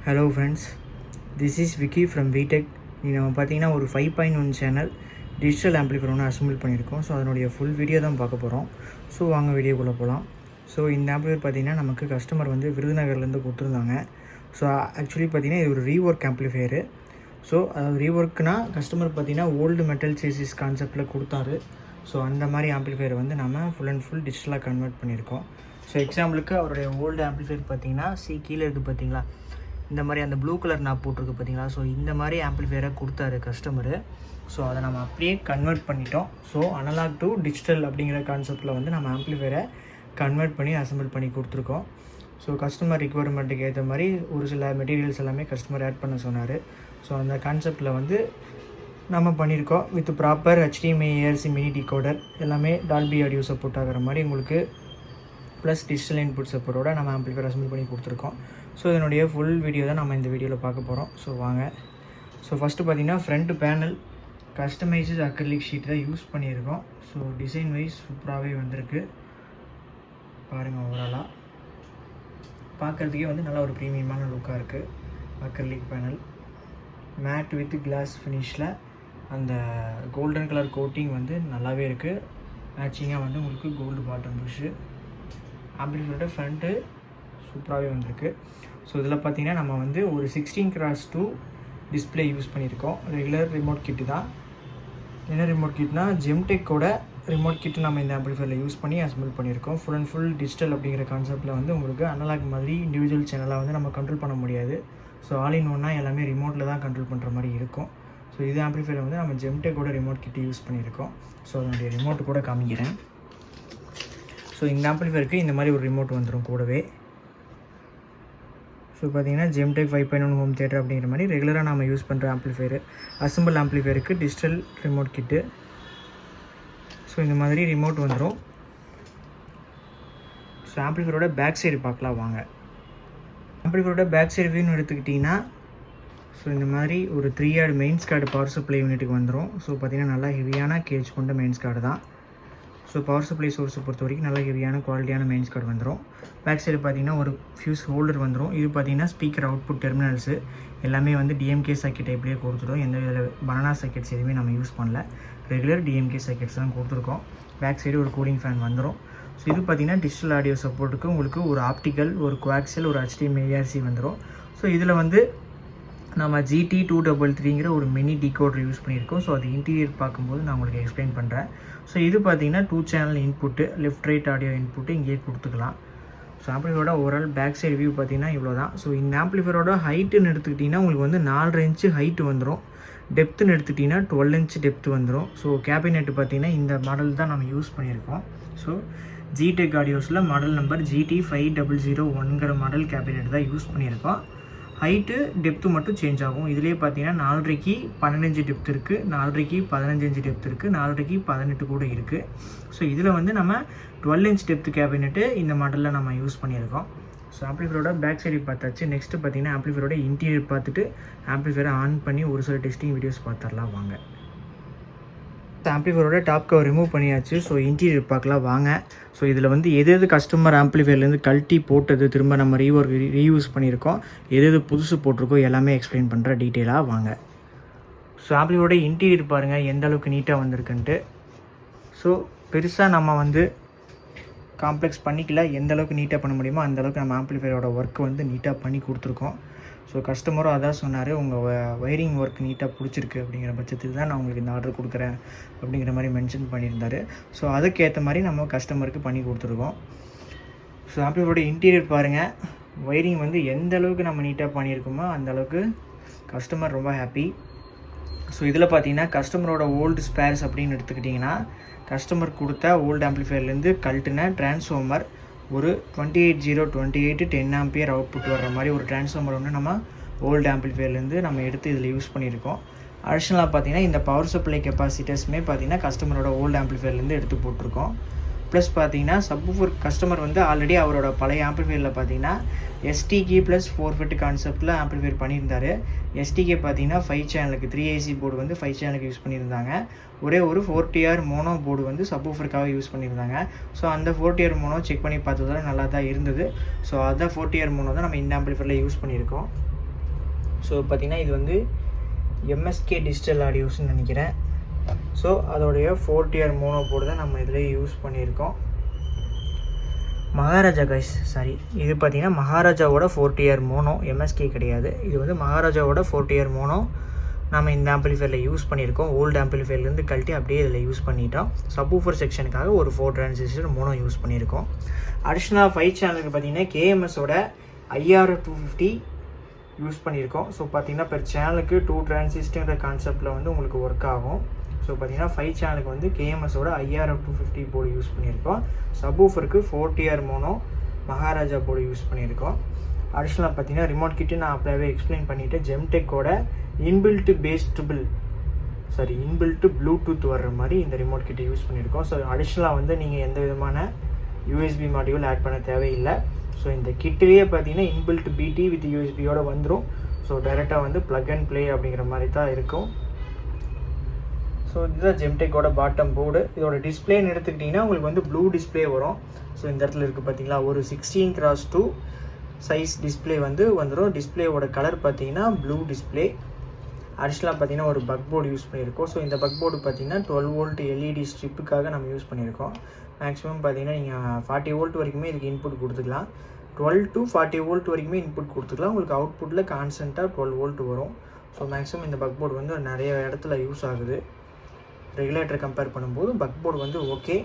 Hello friends, this is Vicky from Vitek. நம்ம பார்த்தீங்கன்னா ஒரு 5.1 சேனல் டிஜிட்டல் ஆம்பிளிஃபையர் ஒன்று அசம்பிள் பண்ணியிருக்கோம். ஸோ அதனுடைய ஃபுல் வீடியோ தான் பார்க்க போகிறோம். ஸோ வாங்க வீடியோக்குள்ளே போகலாம். ஸோ இந்த ஆம்பிளிஃபையர் பார்த்திங்கன்னா நமக்கு கஸ்டமர் வந்து விருதுநகர்லேருந்து கொடுத்துருந்தாங்க. ஸோ ஆக்சுவலி பார்த்திங்கன்னா இது ஒரு ரீஒர்க் ஆம்பிளிஃபையரு. ஸோ அதாவது ரீஒர்க்னால் கஸ்டமர் பார்த்திங்கன்னா ஓல்டு மெட்டல் சேசிஸ் கான்செப்டில் கொடுத்தாரு. ஸோ அந்த மாதிரி ஆம்பிளிஃபையர் வந்து நம்ம ஃபுல் அண்ட் ஃபுல் டிஜிட்டலாக கன்வெர்ட் பண்ணியிருக்கோம். ஸோ எக்ஸாம்பிளுக்கு அவருடைய ஓல்டு ஆம்பிளிஃபையர் பார்த்திங்கன்னா கீழே இருக்குது பார்த்திங்களா, இந்த மாதிரி அந்த ப்ளூ கலர் நான் போட்டிருக்கு பார்த்தீங்களா. ஸோ இந்த மாதிரி ஆம்பிளிஃபையரை கொடுத்தாரு கஸ்டமரு. ஸோ அதை நம்ம அப்படியே கன்வெர்ட் பண்ணிட்டோம். ஸோ அனலாக் டு டிஜிட்டல் அப்படிங்கிற கான்செப்டில் வந்து நம்ம ஆம்பிளிஃபையரை கன்வெர்ட் பண்ணி அசம்பிள் பண்ணி கொடுத்துருக்கோம். ஸோ கஸ்டமர் ரிக்வயர்மெண்ட்டுக்கு ஏற்ற மாதிரி ஒரு சில மெட்டீரியல்ஸ் எல்லாமே கஸ்டமர் ஆட் பண்ண சொன்னார். ஸோ அந்த கான்செப்டில் வந்து நம்ம பண்ணியிருக்கோம். With proper HDMI ARC mini decoder எல்லாமே டால்பி ஆடியோ சப்போர்ட் ஆகிற மாதிரி உங்களுக்கு ப்ளஸ் டிஜிட்டல் இன்புட் சப்போர்ட்டோட நம்ம ஆம்பிளிஃபையர் அசம்பிள் பண்ணி கொடுத்துருக்கோம். ஸோ இதனுடைய ஃபுல் வீடியோ தான் நம்ம இந்த வீடியோவில் பார்க்க போகிறோம். ஸோ வாங்க. ஸோ ஃபஸ்ட்டு பார்த்திங்கன்னா front panel customised acrylic sheet தான் யூஸ் பண்ணியிருக்கோம். ஸோ டிசைன் வைஸ் சூப்பராகவே வந்திருக்கு பாருங்கள். ஓவராலாக பார்க்குறதுக்கே வந்து நல்லா ஒரு ப்ரீமியமான லுக்காக இருக்குது. Acrylic panel made with glass ஃபினிஷில் அந்த கோல்டன் கலர் கோட்டிங் வந்து நல்லாவே இருக்குது. மேட்சிங்காக வந்து உங்களுக்கு கோல்டு பாட்டம் புஷ்ஷு ஆம்பிளிஃபையரோட ஃப்ரண்ட்டு சூப்பராகவே வந்திருக்கு. ஸோ இதில் பார்த்திங்கன்னா நம்ம வந்து ஒரு 16x2 டிஸ்பிளே யூஸ் பண்ணியிருக்கோம். ரெகுலர் ரிமோட் கிட்டு தான். என்ன ரிமோட் கிட்னா ஜெம்டெக்கோட ரிமோட் கிட்டு நம்ம இந்த ஆம்பிளிஃபையரில் யூஸ் பண்ணி அசம்பிள் பண்ணியிருக்கோம். ஃபுல் அண்ட் ஃபுல் டிஜிட்டல் அப்படிங்கிற கான்செப்டில் வந்து உங்களுக்கு அனலாக் மாதிரி இண்டிவிஜுவல் சேனலாக வந்து நம்ம கண்ட்ரோல் பண்ண முடியாது. ஸோ ஆல் இன் ஒன்னாக எல்லாமே ரிமோட்டில் தான் கண்ட்ரோல் பண்ணுற மாதிரி இருக்கும். ஸோ இது ஆம்பிளிஃபையர் வந்து நம்ம ஜெம்டெக்கோட ரிமோட் கிட்டு யூஸ் பண்ணியிருக்கோம். ஸோ அதனுடைய ரிமோட் கூட காமிக்கிறேன். ஸோ இந்த ஆம்பிளிஃபையருக்கு இந்த மாதிரி ஒரு ரிமோட் வந்துடும் கூடவே. ஸோ பார்த்திங்கன்னா ஜெம்டெக் 5.1 ஹோம் தியேட்டர் அப்படிங்கிற மாதிரி ரெகுலராக நம்ம யூஸ் பண்ணுற ஆம்பிளிஃபையர் அசம்பிள் ஆம்பிளிஃபையருக்கு டிஜிட்டல் ரிமோட் கிட்டு. ஸோ இந்த மாதிரி ரிமோட் வந்துடும். ஸோ ஆம்பிளிஃபையரோட பேக் சைடு பார்க்கலாம் வாங்க. ஆம்பிளிஃபையரோட பேக் சைடு வியூன்னு எடுத்துக்கிட்டிங்கன்னா ஸோ இந்த மாதிரி ஒரு 3 yard mains card power supply யூனிட்டுக்கு வந்துடும். ஸோ பார்த்திங்கன்னா நல்லா ஹெவியான கேஜ் கொண்ட மெயின்ஸ் கார்டு தான். ஸோ பவர் சப்ளை சோர்ஸை பொறுத்த வரைக்கும் நல்ல ஹெவியான குவாலிட்டியான மெயின்ஸ் கார்டு வந்துடும். பேக் சைடு பார்த்திங்கன்னா ஒரு ஃபியூஸ் ஹோல்டர் வந்துடும். இது பார்த்திங்கன்னா ஸ்பீக்கர் அவுட்புட் டெர்மினல்ஸு எல்லாமே வந்து DMK சாக்கெட் டைப்லேயே கொடுத்துடும். எந்த வித பனானா சாக்கெட்ஸ் எதுவுமே நம்ம யூஸ் பண்ணல. ரெகுலர் DMK சாக்கெட்ஸ் தான் கொடுத்துருக்கோம். பேக் சைடு ஒரு கூலிங் ஃபேன் வந்துடும். ஸோ இது பார்த்திங்கன்னா டிஜிட்டல் ஆடியோ சப்போர்ட்டுக்கு உங்களுக்கு ஒரு ஆப்டிக்கல், ஒரு கோஆக்சியல், ஒரு HDMI ARC வந்துடும். ஸோ இதில் வந்து நம்ம GT233ங்கிற ஒரு மினி டிகோடர் யூஸ் பண்ணியிருக்கோம். ஸோ அது இன்டீரியர் பார்க்கும்போது நான் உங்களுக்கு எக்ஸ்பிளைன் பண்ணுறேன். ஸோ இது பார்த்திங்கன்னா 2 channel input, left right audio input இங்கேயே கொடுத்துக்கலாம். ஸோ ஆம்பிளிஃபையரோட ஓவரால் பேக் சைடு வியூ பார்த்திங்கன்னா இவ்வளோ தான். ஸோ இந்த ஆம்பிளிஃபையரோட ஹைட்டுன்னு எடுத்துக்கிட்டிங்கன்னா உங்களுக்கு வந்து 4.5 இன்ச்சு ஹைட்டு வந்துடும். டெப்த்துன்னு எடுத்துக்கிட்டிங்கன்னா 12 இன்ச்சு டெப்த்து வந்துடும். ஸோ கேபினெட்டு பார்த்திங்கன்னா இந்த மாடல் தான் நம்ம யூஸ் பண்ணியிருக்கோம். ஸோ ஜிடெக் ஆடியோஸில் மாடல் நம்பர் GT5001ங்கிற மாடல் கேபினெட் தான் யூஸ் பண்ணியிருக்கோம். ஹைட்டு டெப்த்து மட்டும் சேஞ்ச் ஆகும். இதிலே பார்த்தீங்கன்னா 4.5க்கு 15 டெப்த் இருக்குது, 4.5க்கு 15 டெப்த் இருக்குது, 4.5க்கு 18 கூட இருக்குது. ஸோ இதில் வந்து நம்ம 12 இன்ச் டெப்த் கேபினெட்டு இந்த மாடலில் நம்ம யூஸ் பண்ணியிருக்கோம். ஸோ ஆம்பிளிஃபையரோட பேக் சைடு பார்த்தாச்சு. நெக்ஸ்ட்டு பார்த்தீங்கன்னா ஆம்பிளிஃபையரோட இன்டீரியர் பார்த்துட்டு ஆம்பிளிஃபையரை ஆன் பண்ணி ஒரு சில டெஸ்டிங் வீடியோஸ் பார்த்துடலாம் வாங்க. ஆம்பிளிஃபையரோட டாப் கவர் ரிமூவ் பண்ணியாச்சு. ஸோ இன்டீரியர் பார்க்கலாம் வாங்க. ஸோ இதில் வந்து எது கஸ்டமர் ஆம்பிளிஃபையர்லேருந்து கழட்டி போட்டது திரும்ப நம்ம ரீயூஸ் பண்ணியிருக்கோம், எது புதுசு போட்டிருக்கோம் எல்லாமே எக்ஸ்பிளைன் பண்ணுற டீட்டெயிலாக வாங்க. ஸோ ஆம்பிளிஃபையரோட இன்டீரியர் பாருங்கள் எந்த அளவுக்கு நீட்டாக வந்திருக்குன்ட்டு. ஸோ பெருசாக நம்ம வந்து காம்ப்ளெக்ஸ் பண்ணிக்கல. எந்த அளவுக்கு நீட்டாக பண்ண முடியுமோ அந்த அளவுக்கு நம்ம ஆம்பிளிஃபையரோட ஒர்க் வந்து நீட்டாக பண்ணி கொடுத்துருக்கோம். ஸோ கஸ்டமரும் அதான் சொன்னார், உங்கள் ஒயரிங் ஒர்க் நீட்டாக பிடிச்சிருக்கு அப்படிங்கிற பட்சத்துக்கு தான் நான் உங்களுக்கு இந்த ஆர்டர் கொடுக்குறேன் அப்படிங்கிற மாதிரி மென்ஷன் பண்ணியிருந்தார். ஸோ அதுக்கேற்ற மாதிரி நம்ம கஸ்டமருக்கு பண்ணி கொடுத்துருக்கோம். ஸோ ஆம்பிளிஃபையரோட இன்டீரியர் பாருங்கள், ஒயரிங் வந்து எந்த அளவுக்கு நம்ம நீட்டாக பண்ணியிருக்கோமோ அந்த அளவுக்கு கஸ்டமர் ரொம்ப ஹாப்பி. ஸோ இதில் பார்த்தீங்கன்னா கஸ்டமரோட ஓல்டு ஸ்பேர்ஸ் அப்படின்னு எடுத்துக்கிட்டிங்கன்னா கஸ்டமர் கொடுத்த ஓல்டு ஆம்பிளிஃபையர்லேருந்து கழட்டின டிரான்ஸ்ஃபார்மர் ஒரு 28028 10 ஆம்பியர் அவுட்புட் வர்ற மாதிரி ஒரு டிரான்ஸ்ஃபார்மர் ஒன்று நம்ம ஓல்டு ஆம்பிளிஃபையர்லேருந்து நம்ம எடுத்து இதில் யூஸ் பண்ணியிருக்கோம். அடிஷ்னலாக பார்த்திங்கன்னா இந்த பவர் சப்ளை கெப்பாசிட்டர்ஸுமே பார்த்திங்கன்னா கஸ்டமரோட ஓல்டு ஆம்பிளிஃபையர்லேருந்து எடுத்து போட்டிருக்கோம். ப்ளஸ் பார்த்தீங்கன்னா சப்வூஃபர் கஸ்டமர் வந்து ஆல்ரெடி அவரோட பழைய ஆம்பிளிஃபையரில் பார்த்தீங்கன்னா STK + 4 FET கான்செப்டில் ஆம்பிளிஃபையர் பண்ணியிருந்தார். STK பார்த்தீங்கன்னா 5 சேனலுக்கு 3AC போர்டு வந்து 5 சேனலுக்கு யூஸ் பண்ணியிருந்தாங்க. ஒரே ஒரு 4TR மோனோ போர்டு வந்து சப்வூஃபருக்காக யூஸ் பண்ணியிருந்தாங்க. ஸோ அந்த 4TR மோனோ செக் பண்ணி பார்த்ததால நல்லா தான் இருந்தது. ஸோ அதான் 4TR மோனோ தான் நம்ம இந்த ஆம்பிளிஃபையரில் யூஸ் பண்ணியிருக்கோம். ஸோ பார்த்திங்கன்னா இது வந்து எம்எஸ்கே டிஜிட்டல் ஆடியோஸ்ன்னு நினைக்கிறேன். ஸோ அதோடைய 4 மோனோ போர்டு தான் நம்ம இதில் யூஸ் பண்ணியிருக்கோம். மகாராஜா கைஸ், சாரி, இது பார்த்திங்கன்னா மகாராஜாவோட 4 மோனோ, எம்எஸ்கே கிடையாது. இது வந்து மகாராஜாவோட 4 மோனோ நம்ம இந்த ஆம்பிளிஃபையரில் யூஸ் பண்ணியிருக்கோம். ஓல்டு ஆம்பிளிஃபையர்லேருந்து கழட்டி அப்படியே இதில் யூஸ் பண்ணிட்டோம். சப்வூஃபர் செக்ஷனுக்காக ஒரு 4 டிரான்சிஸ்டர் மோனோ யூஸ் பண்ணியிருக்கோம். அடிஷ்னலாக 5 சேனலுக்கு பார்த்திங்கன்னா கேஎம்எஸோட IRF 250 யூஸ் பண்ணியிருக்கோம். ஸோ பார்த்திங்கன்னா பெர் சேனலுக்கு 2 டிரான்சிஸ்டர்ன்ற கான்செப்டில் வந்து உங்களுக்கு ஒர்க் ஆகும். ஸோ பார்த்திங்கன்னா 5 சேனலுக்கு வந்து கேஎம்எஸோட IRF 250 போர்டு யூஸ் பண்ணியிருக்கோம். சப்வூஃபருக்கு 4 மோனோ மகாராஜா போர்டு யூஸ் பண்ணியிருக்கோம். அடிஷ்னலாக பார்த்திங்கன்னா ரிமோட் கிட்டு நான் அப்போவே எக்ஸ்பிளைன் பண்ணிவிட்டு ஜெம்டெக்கோட இன்பில்ட்டு ப்ளூடூத் வர்ற மாதிரி இந்த ரிமோட் கிட்ட யூஸ் பண்ணியிருக்கோம். ஸோ அடிஷ்னலாக வந்து நீங்கள் எந்த விதமான யூஎஸ்பி மாடியூல் ஆட் பண்ண தேவையில்லை. ஸோ இந்த கிட்டிலேயே பார்த்தீங்கன்னா இன்பில்ட் பிடி வித் யூஎஸ்பியோட வந்துடும். ஸோ டைரெக்டாக வந்து ப்ளக் அண்ட் ப்ளே அப்படிங்கிற மாதிரி தான் இருக்கும். ஸோ இதுதான் ஜெம்டெக்கோட பாட்டம் போர்டு. இதோட டிஸ்பிளேன்னு எடுத்துக்கிட்டிங்கன்னா உங்களுக்கு வந்து ப்ளூ டிஸ்பிளே வரும். ஸோ இந்த இடத்துல இருக்குது பார்த்தீங்களா, ஒரு 16x2 சைஸ் டிஸ்பிளே வந்து வந்துடும். டிஸ்பிளேவோட கலர் பார்த்தீங்கன்னா ப்ளூ டிஸ்பிளே. அடிஷ்னலாக பார்த்தீங்கன்னா ஒரு பக் போர்டு யூஸ் பண்ணியிருக்கோம். ஸோ இந்த பக் போர்டு பார்த்தீங்கன்னா 12 வோல்ட் எல்இடி ஸ்ட்ரிப்புக்காக நம்ம யூஸ் பண்ணியிருக்கோம். மேக்ஸிமம் பார்த்தீங்கன்னா நீங்கள் 40 வோல்ட் வரைக்குமே இதுக்கு இன்புட் கொடுத்துக்கலாம். 12 to 40 வோல்ட் வரைக்குமே இன்புட் கொடுத்துக்கலாம். உங்களுக்கு அவுட்புட்டில் கான்ஸ்டண்ட்டாக 12 வோல்ட் வரும். ஸோ மேக்ஸிமம் இந்த பக் போர்டு வந்து நிறைய இடத்துல யூஸ் ஆகுது. ரெகுலேட்டரை கம்பேர் பண்ணும்போது பக் போர்டு வந்து ஓகே,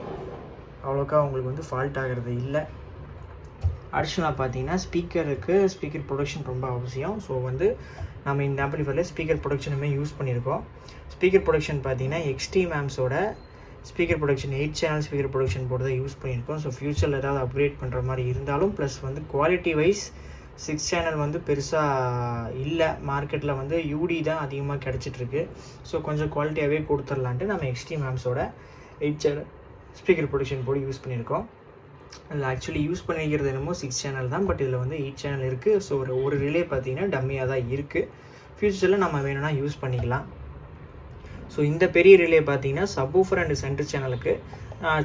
அவ்வளோக்கா உங்களுக்கு வந்து ஃபால்ட் ஆகிறது இல்லை. அடிஷ்னலாக பார்த்தீங்கன்னா ஸ்பீக்கர் ப்ரொடக்ஷன் ரொம்ப அவசியம். ஸோ வந்து நம்ம இந்த ஆம்பிளிஃபையரில் ஸ்பீக்கர் ப்ரொடக்ஷனுமே யூஸ் பண்ணியிருக்கோம். ஸ்பீக்கர் ப்ரொடக்ஷன் பார்த்தீங்கன்னா எக்ஸ்ட்ரீம் ஆம்ஸோட speaker protection 8 channel speaker protection board தான் யூஸ் பண்ணியிருக்கோம். ஸோ ஃப்யூச்சரில் ஏதாவது அப்கிரேட் பண்ணுற மாதிரி இருந்தாலும் ப்ளஸ் வந்து குவாலிட்டி வைஸ் 6 சேனல் வந்து பெருசாக இல்லை மார்க்கெட்டில், வந்து யூடி தான் அதிகமாக கிடச்சிட்ருக்கு. ஸோ கொஞ்சம் குவாலிட்டியாகவே கொடுத்துடலான்ட்டு நம்ம எக்ஸ்ட்ரீம் ஆம்ஸோட 8 channel speaker protection board use பண்ணியிருக்கோம். அதில் ஆக்சுவலி யூஸ் பண்ணிக்கிறது என்னமோ 6 சேனல் தான், பட் இதில் வந்து 8 சேனல் இருக்குது. ஸோ ஒரு ரிலே பார்த்தீங்கன்னா டம்மியாக தான் இருக்குது. ஃப்யூச்சரில் நம்ம வேணும்னா யூஸ் பண்ணிக்கலாம். ஸோ இந்த பெரிய ரிலே பார்த்தீங்கன்னா சப்வூஃபர் அண்ட் சென்டர் சேனலுக்கு,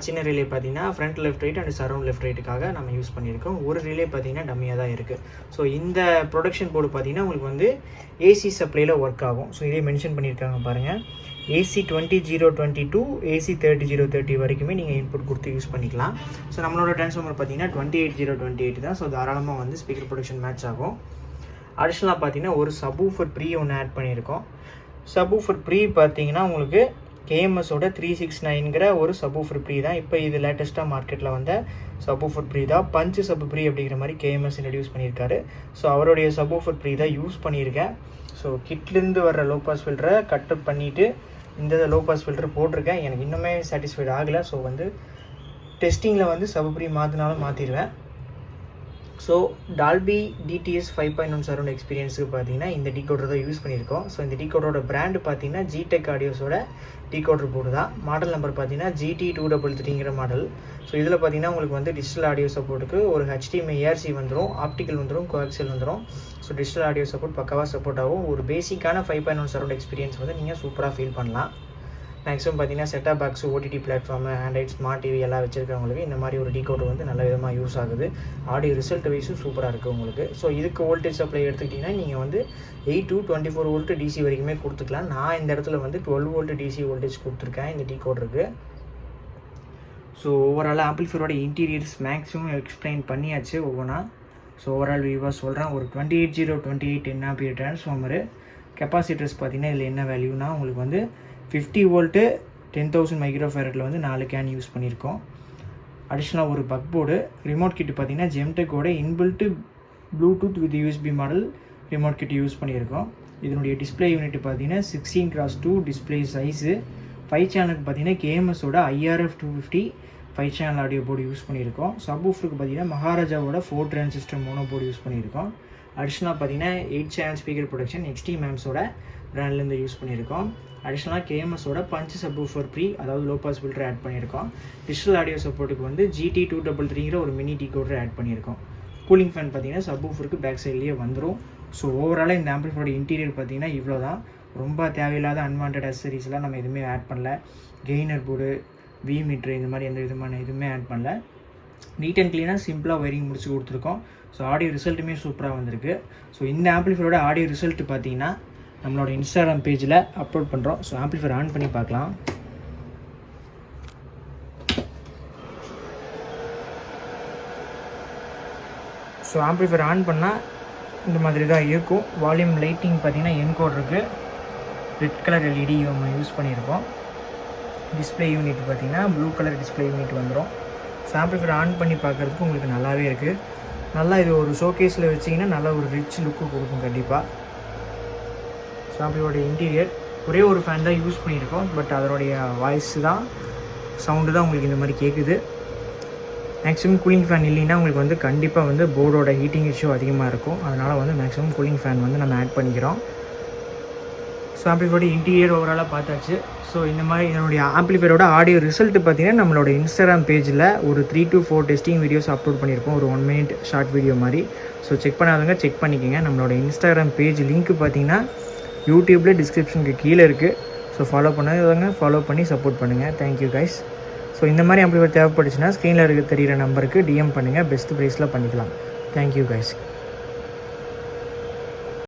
சின்ன ரிலே பார்த்தீங்கன்னா front left right and surround left ரைட்டுக்காக நம்ம யூஸ் பண்ணியிருக்கோம். ஒரு ரிலே பார்த்தீங்கன்னா டம்மியாக தான் இருக்குது. ஸோ இந்த ப்ரொடக்ஷன் போர்டு பார்த்தீங்கன்னா உங்களுக்கு வந்து ஏசி சப்ளையில் ஒர்க் ஆகும். ஸோ இதே மென்ஷன் பண்ணியிருக்காங்க பாருங்கள், AC 20020 to AC 30030 வரைக்குமே நீங்கள் இன்புட் கொடுத்து யூஸ் பண்ணிக்கலாம். ஸோ நம்மளோட ட்ரான்ஸ்ஃபார்மர் பார்த்தீங்கன்னா 28028 தான். ஸோ தாராளமாக வந்து ஸ்பீக்கர் ப்ரொடக்ஷன் மேட்ச் ஆகும். அடிஷ்னலாக பார்த்தீங்கன்னா ஒரு சப்வூஃபர் ப்ரீ ஒன்று ஆட் பண்ணியிருக்கோம். சப்வூஃபர் ப்ரீ பார்த்தீங்கன்னா உங்களுக்கு கேஎம்எஸோட 369ங்கிற ஒரு சப்வூஃபர் ப்ரீ தான். இப்போ இது லேட்டஸ்ட்டாக மார்க்கெட்டில் வந்த சப்வூஃபர் ப்ரீ தான். பஞ்சு சப் ப்ரீ அப்படிங்கிற மாதிரி கேஎம்எஸ் இன்ட்ரடியூஸ் பண்ணியிருக்காரு. ஸோ அவருடைய சப்வூஃபர் ப்ரீ தான் யூஸ் பண்ணியிருக்கேன். ஸோ கிட்லேருந்து வர்ற லோ பாஸ் ஃபில்டரை கட் பண்ணிவிட்டு இந்த லோ பாஸ் ஃபில்டர் போட்டிருக்கேன். எனக்கு இன்னுமே சாட்டிஸ்ஃபைட் ஆகலை. ஸோ வந்து டெஸ்டிங்கில் வந்து சப் ப்ரீ மாற்றினாலும் மாற்றிடுவேன். ஸோ டால்பி DTS 5.1 சரௌண்ட் எக்ஸ்பீரியன்ஸுக்கு பார்த்தீங்கன்னா இந்த டிகோடர் தான் யூஸ் பண்ணியிருக்கோம். ஸோ இந்த டிகோடரோட பிராண்டு பார்த்தீங்கன்னா ஜிடெக் ஆடியோஸோட டிகோடர் போர்டு தான். மாடல் நம்பர் பார்த்தீங்கன்னா GT233ங்கிற மாடல். ஸோ இதில் பார்த்தீங்கன்னா உங்களுக்கு வந்து டிஜிட்டல் ஆடியோ சப்போர்ட்டுக்கு ஒரு HDMI ARC வந்துடும், ஆப்டிக்கல் வந்துடும், கோஆக்சியல் வந்துடும். ஸோ டிஜிட்டல் ஆடியோ சப்போர்ட் பக்காவாக சப்போர்ட் ஆகும். ஒரு பேசிக்கான 5.1 சரௌண்ட் எக்ஸ்பீரியன்ஸ் வந்து நீங்கள் சூப்பராக ஃபீல் பண்ணலாம். மேக்ஸிமம் பார்த்தீங்கன்னா set top box, OTT platform, Android, smart TV எல்லாம் வச்சுருக்கவங்களுக்கு இந்த மாதிரி ஒரு டிகோடர் வந்து நல்ல விதமாக யூஸ் ஆகுது. ஆடியோ ரிசல்ட் வைஸும் சூப்பராக இருக்குது உங்களுக்கு. ஸோ இதுக்கு வோல்டேஜ் சப்ளை எடுத்துக்கிட்டிங்கன்னா நீங்கள் வந்து 8 to 24 வோல்ட் DC வரைக்குமே கொடுத்துக்கலாம். நான் இந்த இடத்துல வந்து 12 வோல்ட் DC வோல்டேஜ் கொடுத்துருக்கேன் இந்த டிகோடருக்கு. ஸோ ஓவரால் ஆம்பிளிஃபையரோட இன்டீரியர்ஸ் மேக்ஸிமம் எக்ஸ்பிளைன் பண்ணியாச்சு ஒவ்வொன்றா. ஸோ ஓவரால் வியூவாக சொல்கிறேன். ஒரு 28028 10A ட்ரான்ஸ்ஃபார்மரு. கெப்பாசிட்டர்ஸ் பார்த்தீங்கன்னா இதில் என்ன வேல்யூனா உங்களுக்கு வந்து 50 வோல்ட்டு 10,000 மைக்ரோஃபேரட்டில் வந்து 4 கேன் யூஸ் பண்ணியிருக்கோம். அடிஷ்னலாக ஒரு பக் போர்டு. ரிமோட் கிட்டு பார்த்தீங்கன்னா ஜெம்டெக்கோட inbuilt Bluetooth with USB model remote kit use பண்ணியிருக்கோம். இதனுடைய டிஸ்பிளே யூனிட் பார்த்தீங்கன்னா 16x2 டிஸ்பிளே சைஸு. 5 சேனலுக்கு பார்த்தீங்கன்னா கேஎம்எஸோட IRF 250 5 channel audio board use பண்ணியிருக்கோம். சப்வூஃபருக்கு பார்த்தீங்கன்னா மகாராஜாவோட 4 டிரான்சிஸ்டர் மோனோ போர்டு யூஸ் பண்ணியிருக்கோம். அடிஷ்னலாக பார்த்தீங்கன்னா 8 சேனல் ஸ்பீக்கர் ப்ரொடக்ஷன் எக்ஸ்ட்ரீம் ஆம்ஸோட பிராண்ட்லேருந்து யூஸ் பண்ணியிருக்கோம். அடிஷ்னலாக கேஎம்எஸோட பஞ்சு சப்வூஃபர் ப்ரீ, அதாவது லோ பாஸ் ஃபில்டர் ஆட் பண்ணியிருக்கோம். டிஜிட்டல் ஆடியோ சப்போர்ட்டுக்கு வந்து GT233ங்கிற ஒரு மினி டிகோடர் ஆட் பண்ணியிருக்கோம். கூலிங் ஃபேன் பார்த்தீங்கன்னா சப்வூஃபருக்கு பேக் சைட்லேயே வந்துடும். ஸோ ஓவராலாக இந்த ஆம்பிளிஃபையரோட இன்டீரியர் பார்த்தீங்கன்னா இவ்வளோ தான். ரொம்ப தேவையில்லாத அன்வான்ட் அக்சசரிஸ்லாம் நம்ம எதுவுமே ஆட் பண்ணல. கெய்னர் போர்டு, V மீட்ரு இந்த மாதிரி எந்த விதமான எதுவுமே ஆட் பண்ணல. நீட் அண்ட் க்ளீனாக சிம்பிளாக ஒயரிங் முடிச்சு கொடுத்துருக்கோம். ஸோ ஆடியோ ரிசல்ட்டுமே சூப்பராக வந்திருக்கு. ஸோ இந்த ஆம்பிளிஃபையரோட ஆடியோ ரிசல்ட் பார்த்தீங்கன்னா நம்மளோட இன்ஸ்டாகிராம் பேஜில் அப்லோட் பண்ணுறோம். ஸோ ஆம்பிளிஃபையர் ஆன் பண்ணி பார்க்கலாம். ஸோ ஆம்பிளிஃபையர் ஆன் பண்ணால் இந்த மாதிரி தான் இருக்கும். வால்யூம் லைட்டிங் பார்த்தீங்கன்னா என்கோட் இருக்குது. ரெட் கலர் எல்இடி நம்ம யூஸ் பண்ணியிருக்கோம். டிஸ்பிளே யூனிட் பார்த்தீங்கன்னா ப்ளூ கலர் டிஸ்பிளே யூனிட் வந்துடும். ஸோ ஆம்பிளிஃபையர் ஆன் பண்ணி பார்க்குறதுக்கு உங்களுக்கு நல்லாவே இருக்குது. நல்லா இது ஒரு ஷோகேஸில் வச்சிங்கன்னா நல்லா ஒரு ரிச் லுக்கு கொடுக்கும் கண்டிப்பாக. ஸோ ஆம்பிளிஃபையோட இன்டீரியர் ஒரே ஒரு ஃபேன் தான் யூஸ் பண்ணியிருக்கோம். பட் அதனுடைய வாய்ஸ் தான் சவுண்டு தான் உங்களுக்கு இந்த மாதிரி கேட்குது. மேக்ஸிமம் கூலிங் ஃபேன் இல்லைன்னா உங்களுக்கு வந்து கண்டிப்பாக வந்து போர்டோட ஹீட்டிங் இஷ்யூ அதிகமாக இருக்கும். அதனால் வந்து மேக்ஸிமம் கூலிங் ஃபேன் வந்து நம்ம ஆட் பண்ணிக்கிறோம். ஸோ ஆம்பிளிஃபையோட இன்டீரியர் ஓவராலாக பார்த்தாச்சு. ஸோ இந்த மாதிரி என்னுடைய ஆம்பிளிஃபையரோட ஆடியோ ரிசல்ட் பார்த்தீங்கன்னா நம்மளோட இன்ஸ்டாகிராம் பேஜில் ஒரு 3 to 4 டெஸ்டிங் வீடியோஸ் அப்லோட் பண்ணியிருப்போம். ஒரு 1 minute ஷார்ட் வீடியோ மாதிரி. ஸோ செக் பண்ணாதவங்க செக் பண்ணிக்கோங்க. நம்மளோட இன்ஸ்டாகிராம் பேஜ் லிங்க் பார்த்தீங்கன்னா யூடியூப்பில் டிஸ்கிரிப்ஷனுக்கு கீழே இருக்குது. ஸோ ஃபாலோ பண்ணாதவங்க ஃபாலோ பண்ணி சப்போர்ட் பண்ணுங்கள். Thank you guys. ஸோ இந்த மாதிரி ஆம்பிளிஃபையர் தேவைப்பட்டுச்சுன்னா ஸ்க்ரீனில் தெரிகிற நம்பருக்கு டிஎம் பண்ணுங்கள். பெஸ்ட் ப்ரைஸில் பண்ணிக்கலாம். Thank you guys.